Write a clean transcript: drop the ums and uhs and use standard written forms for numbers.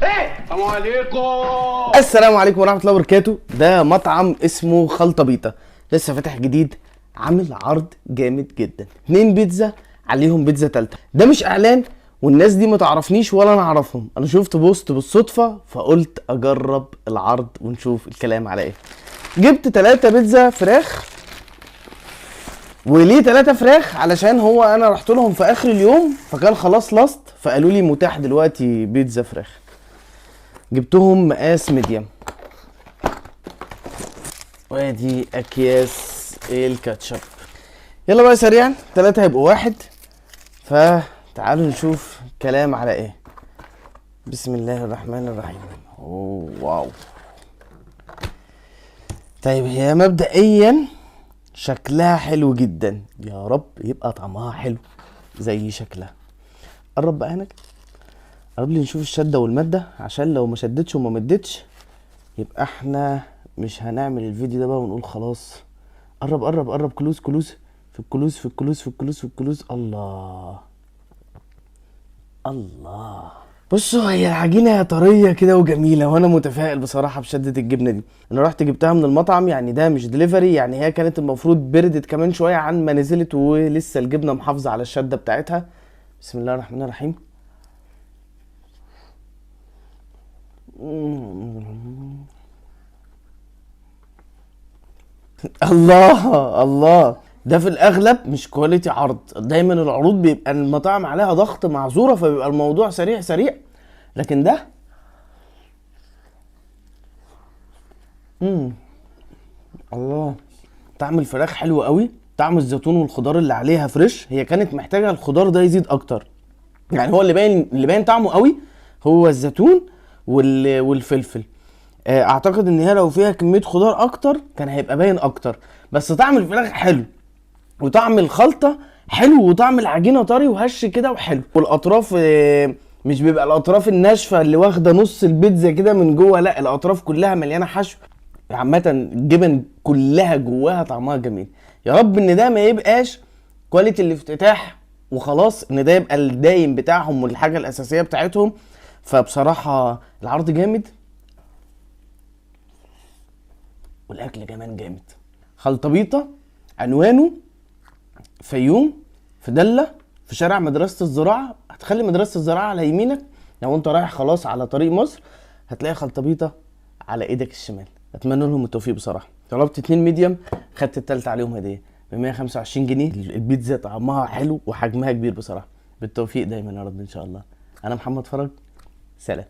السلام عليكم. السلام عليكم ورحمه الله وبركاته. ده مطعم اسمه خلطبيطه، لسه فاتح جديد، عامل عرض جامد جدا. 2 بيتزا عليهم بيتزا تالتة. ده مش اعلان، والناس دي ما تعرفنيش ولا انا اعرفهم، انا شفت بوست بالصدفه فقلت اجرب العرض ونشوف الكلام على ايه. جبت 3 بيتزا فراخ. وليه 3 فراخ؟ علشان هو انا رحت لهم في اخر اليوم فكان خلاص لاست، فقالوا لي متاح دلوقتي بيتزا فراخ. جبتهم مقاس ميديم. وادي اكياس الكاتشب. يلا بقى سريعا، 3 هيبقوا 1، فتعالوا نشوف كلام على ايه. بسم الله الرحمن الرحيم. اوه واو. طيب هي مبدئيا شكلها حلو جدا، يا رب يبقى طعمها حلو زي شكلها. قرب بقى هنا، قرب لي نشوف الشده والماده، عشان لو ما شدتش وما مدتش يبقى احنا مش هنعمل الفيديو ده بقى ونقول خلاص. قرب قرب قرب، كلوز كلوز في الكلوز في الكلوز في الكلوز في الكلوز. الله الله. بصوا، هي العجينه طريه كده وجميله، وانا متفائل بصراحه بشده الجبنه دي. انا رحت جبتها من المطعم، يعني ده مش دليفري، يعني هي كانت المفروض بردت كمان شويه عن ما نزلت، ولسه الجبنه محافظه على الشده بتاعتها. بسم الله الرحمن الرحيم. الله الله. ده في الاغلب مش كواليتي عرض، دايما العروض بيبقى المطاعم عليها ضغط معذوره، فبيبقى الموضوع سريع سريع، لكن ده الله. طعم الفراخ حلو قوي، طعم الزيتون والخضار اللي عليها فريش، هي كانت محتاجه الخضار ده يزيد اكتر، يعني هو اللي باين طعمه قوي هو الزيتون والفلفل. اعتقد ان هي لو فيها كميه خضار اكتر كان هيبقى باين اكتر، بس طعم الفراخ حلو، وطعم الخلطه حلو، وطعم العجينه طري وهش كده وحلو، والاطراف مش بيبقى الاطراف الناشفه اللي واخده نص البيتزا كده من جوه، لا الاطراف كلها مليانه حشو. عامه الجبن كلها جواها طعمها جميل. يا رب ان ده ما يبقاش كواليتي الافتتاح وخلاص، ان ده يبقى الدايم بتاعهم والحاجه الاساسيه بتاعتهم. فبصراحه العرض جامد والاكل كمان جامد. خلطبيطه عنوانه فيوم، في دله، في شارع مدرسه الزراعه. هتخلي مدرسه الزراعه على يمينك، لو انت رايح خلاص على طريق مصر هتلاقي خلطبيطه على ايدك الشمال. اتمنى لهم التوفيق بصراحه. طلبت 2 ميديم، خدت التالتة عليهم هديه ب 125 جنيه. البيتزا طعمها حلو وحجمها كبير بصراحه. بالتوفيق دايما يا رب ان شاء الله. انا محمد فرج، سلام.